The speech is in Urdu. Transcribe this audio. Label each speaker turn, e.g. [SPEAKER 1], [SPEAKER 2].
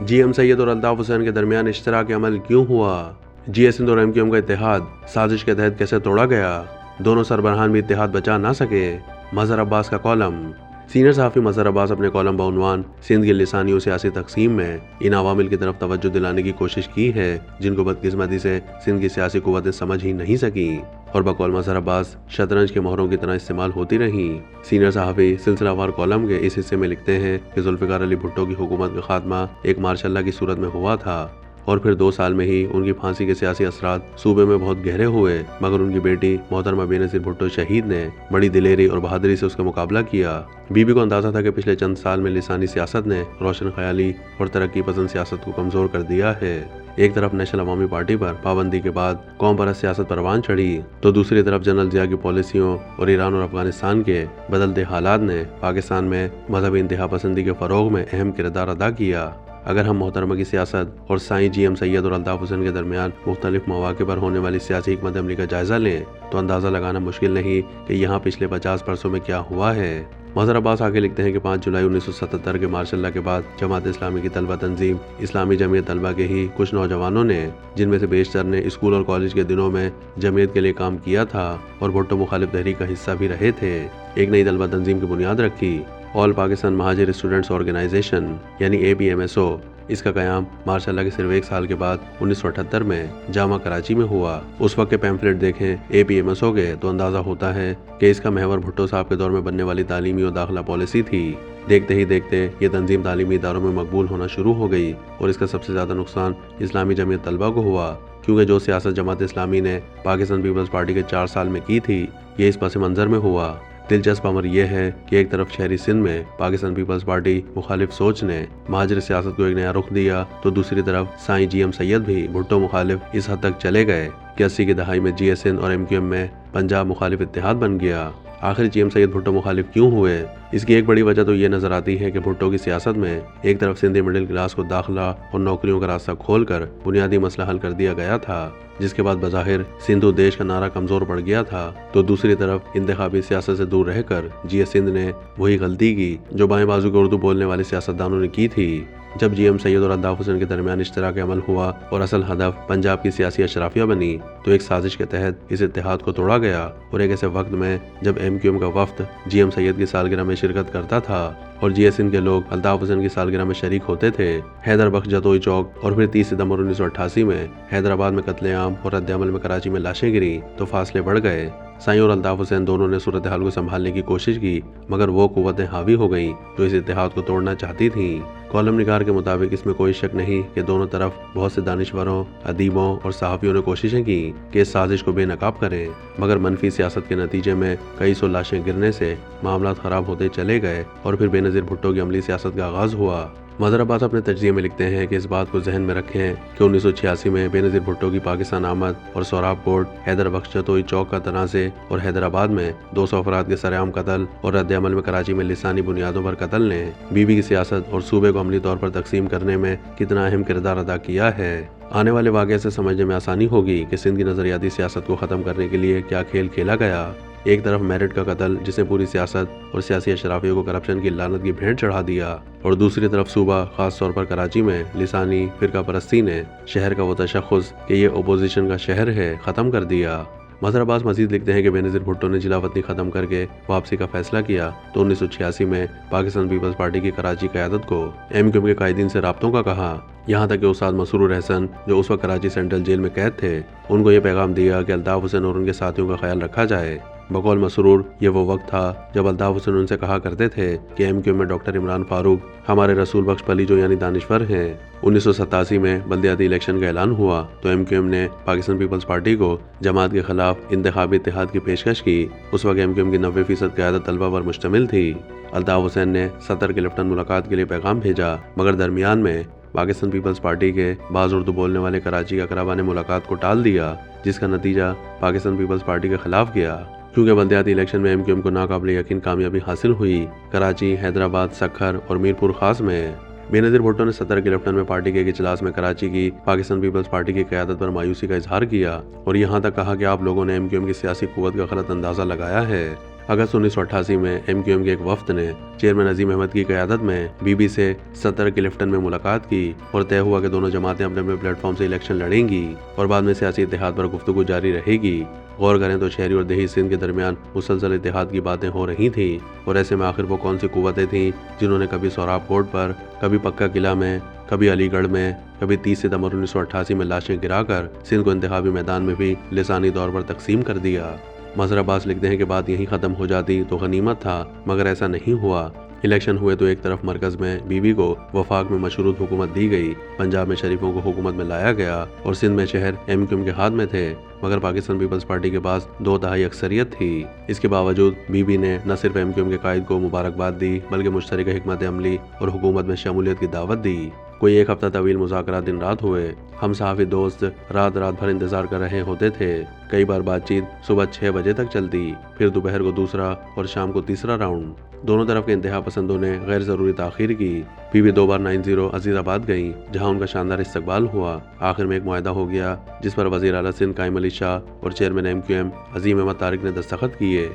[SPEAKER 1] جی ایم سید اور الطاف حسین کے درمیان اشتراک عمل کیوں ہوا؟ جی سندھ اور MQM کا اتحاد سازش کے تحت کیسے توڑا گیا؟ دونوں سربراہان بھی اتحاد بچا نہ سکے۔ مظہر عباس کا کالم۔ سینئر صحافی مظہر عباس اپنے کالم بعنوان سندھ کی لسانی و سیاسی تقسیم میں ان عوامل کی طرف توجہ دلانے کی کوشش کی ہے جن کو بدقسمتی سے سندھ کی سیاسی قوتیں سمجھ ہی نہیں سکیں اور بقول مظہر عباس شطرنج کے مہروں کی طرح استعمال ہوتی رہیں۔ سینئر صحافی سلسلہ وار کالم کے اس حصے میں لکھتے ہیں کہ ذوالفقار علی بھٹو کی حکومت کا خاتمہ ایک مارشاء اللہ کی صورت میں ہوا تھا اور پھر 2 سال میں ہی ان کی پھانسی کے سیاسی اثرات صوبے میں بہت گہرے ہوئے، مگر ان کی بیٹی محترمہ بینظیر بھٹو شہید نے بڑی دلیری اور بہادری سے اس کا مقابلہ کیا۔ بی کو اندازہ تھا کہ پچھلے چند سال میں لسانی سیاست نے روشن خیالی اور ترقی پسند سیاست کو کمزور کر دیا ہے۔ ایک طرف نیشنل عوامی پارٹی پر پابندی کے بعد قوم پرست سیاست پروان چڑھی تو دوسری طرف جنرل ضیاء کی پالیسیوں اور ایران اور افغانستان کے بدلتے حالات نے پاکستان میں مذہبی انتہا پسندی کے فروغ میں اہم کردار ادا کیا۔ اگر ہم محترمہ کی سیاست اور سائیں جی ایم سید اور الطاف حسین کے درمیان مختلف مواقع پر ہونے والی سیاسی حکمت عملی کا جائزہ لیں تو اندازہ لگانا مشکل نہیں کہ یہاں پچھلے 50 برسوں میں کیا ہوا ہے۔ مظہر عباس آگے لکھتے ہیں کہ 5 جولائی 1977 کے مارشاء اللہ کے بعد جماعت اسلامی کی طلبہ تنظیم اسلامی جمعیت طلبہ کے ہی کچھ نوجوانوں نے، جن میں سے بیشتر نے اسکول اور کالج کے دنوں میں جمعیت کے لیے کام کیا تھا اور بھٹو مخالف تحریک کا حصہ بھی رہے تھے، ایک نئی طلبہ تنظیم کی بنیاد رکھی، آل پاکستان مہاجر اسٹوڈنٹس آرگنائزیشن یعنی APMSO۔ اس کا قیام مارشاء اللہ کے صرف 1 سال کے بعد 1978 میں جامعہ کراچی میں ہوا۔ اس وقت کے پیمفلیٹ دیکھیں APMSO کے تو اندازہ ہوتا ہے کہ اس کا محور بھٹو صاحب کے دور میں بننے والی تعلیمی اور داخلہ پالیسی تھی۔ دیکھتے ہی دیکھتے یہ تنظیم تعلیمی اداروں میں مقبول ہونا شروع ہو گئی اور اس کا سب سے زیادہ نقصان اسلامی جمعیت طلبہ کو ہوا، کیونکہ جو سیاست جماعت اسلامی نے پاکستان پیپلز پارٹی کے 4 سال میں کی تھی یہ اس پس منظر میں ہوا۔ دلچسپ امر یہ ہے کہ ایک طرف شہری سندھ میں پاکستان پیپلز پارٹی مخالف سوچ نے مہاجر سیاست کو ایک نیا رخ دیا تو دوسری طرف سائیں جی ایم سید بھی بھٹو مخالف اس حد تک چلے گئے کہ 80 کی دہائی میں سندھ اور MQM میں پنجاب مخالف اتحاد بن گیا۔ آخر جی ایم سید بھٹو مخالف کیوں ہوئے؟ اس کی ایک بڑی وجہ تو یہ نظر آتی ہے کہ بھٹو کی سیاست میں ایک طرف سندھی مڈل کلاس کو داخلہ اور نوکریوں کا راستہ کھول کر بنیادی مسئلہ حل کر دیا گیا تھا، جس کے بعد بظاہر سندھ و دیش کا نعرہ کمزور پڑ گیا تھا، تو دوسری طرف انتخابی سیاست سے دور رہ کر سندھ نے وہی غلطی کی جو بائیں بازو کے اردو بولنے والے سیاستدانوں نے کی تھی۔ جب جی ایم سید اور الطاف حسین کے درمیان اشتراک عمل ہوا اور اصل ہدف پنجاب کی سیاسی اشرافیہ بنی تو ایک سازش کے تحت اس اتحاد کو توڑا گیا اور ایک ایسے وقت میں جب MQM کا وفد جی ایم سید کی سالگرہ میں شرکت کرتا تھا اور سندھ کے لوگ الطاف حسین کی سالگرہ میں شریک ہوتے تھے۔ حیدر بخش جتوئی چوک اور پھر 30 ستمبر 1988 میں حیدرآباد میں قتل عام اور رد عمل میں کراچی میں لاشیں گری تو فاصلے بڑھ گئے۔ سائیں اور الطاف حسین دونوں نے صورتحال کو سنبھالنے کی کوشش کی، مگر وہ قوتیں حاوی ہو گئیں جو اس اتحاد کو توڑنا چاہتی تھیں۔ کالم نگار کے مطابق اس میں کوئی شک نہیں کہ دونوں طرف بہت سے دانشوروں، ادیبوں اور صحافیوں نے کوششیں کی کہ اس سازش کو بے نقاب کریں، مگر منفی سیاست کے نتیجے میں کئی سو لاشیں گرنے سے معاملات خراب ہوتے چلے گئے اور پھر بے نظیر بھٹو کی عملی سیاست کا آغاز ہوا۔ مظہر عباس اپنے تجزیے میں لکھتے ہیں کہ اس بات کو ذہن میں رکھیں کہ 1986 میں بے نظیر بھٹو کی پاکستان آمد اور سوراب کوٹ، حیدر بخش جتوئی چوک کا تنازع اور حیدرآباد میں 200 افراد کے سرعام قتل اور رد عمل میں کراچی میں لسانی بنیادوں پر قتل نے بی کی سیاست اور صوبے کو عملی طور پر تقسیم کرنے میں کتنا اہم کردار ادا کیا ہے۔ آنے والے واقعے سے سمجھنے میں آسانی ہوگی کہ سندھ کی نظریاتی سیاست کو ختم کرنے کے لیے کیا کھیل کھیلا گیا۔ ایک طرف میرٹ کا قتل جس نے پوری سیاست اور سیاسی اشرافیوں کو کرپشن کی لعنت کی بھیٹ چڑھا دیا، اور دوسری طرف صوبہ خاص طور پر کراچی میں لسانی فرقہ پرستی نے شہر کا وہ تشخص کہ یہ اپوزیشن کا شہر ہے ختم کر دیا۔ مظہر عباس مزید لکھتے ہیں کہ بے نظیر بھٹو نے جلا وطنی ختم کر کے واپسی کا فیصلہ کیا تو 1986 میں پاکستان پیپلز پارٹی کی کراچی قیادت کو MQM کے قائدین سے رابطوں کا کہا، یہاں تک کہ استاد مسرور احسن جو اس وقت کراچی سینٹرل جیل میں قید تھے ان کو یہ پیغام دیا کہ الطاف حسین اور ان کے ساتھیوں کا خیال رکھا جائے۔ بقول مسرور یہ وہ وقت تھا جب الطاف حسین ان سے کہا کرتے تھے کہ MQM میں ڈاکٹر عمران فاروق ہمارے رسول بخش پلی جو یعنی دانشور ہیں۔ 1987 میں بلدیاتی الیکشن کا اعلان ہوا تو MQM نے پاکستان پیپلز پارٹی کو جماعت کے خلاف انتخابی اتحاد کی پیشکش کی۔ اس وقت MQM کی 90% قیادت طلبہ پر مشتمل تھی۔ الطاف حسین نے صدر کلفٹن ملاقات کے لیے پیغام بھیجا، مگر درمیان میں پاکستان پیپلز پارٹی کے بعض اردو بولنے والے کراچی کے اقربا نے ملاقات کو ٹال دیا، جس کا نتیجہ پاکستان پیپلز پارٹی کے خلاف گیا۔ کیونکہ بلدیاتی الیکشن میں MQM کو ناقابل یقین کامیابی حاصل ہوئی، کراچی، حیدرآباد، سکھر اور میرپور خاص میں بے نظیر بھٹو نے 17 کے لیفٹن میں پارٹی کے ایک اجلاس میں کراچی کی پاکستان پیپلز پارٹی کی قیادت پر مایوسی کا اظہار کیا اور یہاں تک کہا کہ آپ لوگوں نے MQM کی سیاسی قوت کا غلط اندازہ لگایا ہے۔ اگست 1988 میں MQM کے ایک وفد نے چیئرمین عظیم احمد کی قیادت میں بی بی سے صدر کلفٹن میں ملاقات کی اور طے ہوا کہ دونوں جماعتیں اپنے اپنے پلیٹ فارم سے الیکشن لڑیں گی اور بعد میں سیاسی اتحاد پر گفتگو جاری رہے گی۔ غور کریں تو شہری اور دیہی سندھ کے درمیان مسلسل اتحاد کی باتیں ہو رہی تھیں، اور ایسے میں آخر وہ کون سی قوتیں تھیں جنہوں نے کبھی سوراب کوٹ پر، کبھی پکا قلعہ میں، کبھی علی گڑھ میں، کبھی 30 ستمبر 1988 میں لاشیں گرا کر سندھ کو انتخابی میدان میں بھی لسانی طور پر تقسیم کر دیا۔ مظہر عباس لکھتے ہیں کہ بات یہیں ختم ہو جاتی تو غنیمت تھا، مگر ایسا نہیں ہوا۔ الیکشن ہوئے تو ایک طرف مرکز میں بی بی کو وفاق میں مشروط حکومت دی گئی، پنجاب میں شریفوں کو حکومت میں لایا گیا اور سندھ میں شہر MQM کے ہاتھ میں تھے، مگر پاکستان پیپلز پارٹی کے پاس 2/3 اکثریت تھی۔ اس کے باوجود بی بی نے نہ صرف MQM کے قائد کو مبارکباد دی بلکہ مشترکہ حکمت عملی اور حکومت میں شمولیت کی دعوت دی۔ کوئی ایک ہفتہ طویل مذاکرات دن رات ہوئے۔ ہم صحافی دوست رات بھر انتظار کر رہے ہوتے تھے۔ کئی بار بات چیت صبح 6 بجے تک چلتی، پھر دوپہر کو دوسرا اور شام کو تیسرا راؤنڈ۔ دونوں طرف کے انتہا پسندوں نے غیر ضروری تاخیر کی۔ بی بی 2 بار 90 عزیز آباد گئیں، جہاں ان کا شاندار استقبال ہوا۔ آخر میں ایک معاہدہ ہو گیا جس پر وزیر اعلیٰ سندھ قائم علی شاہ اور چیئرمین MQM عظیم احمد طارق نے دستخط کیے۔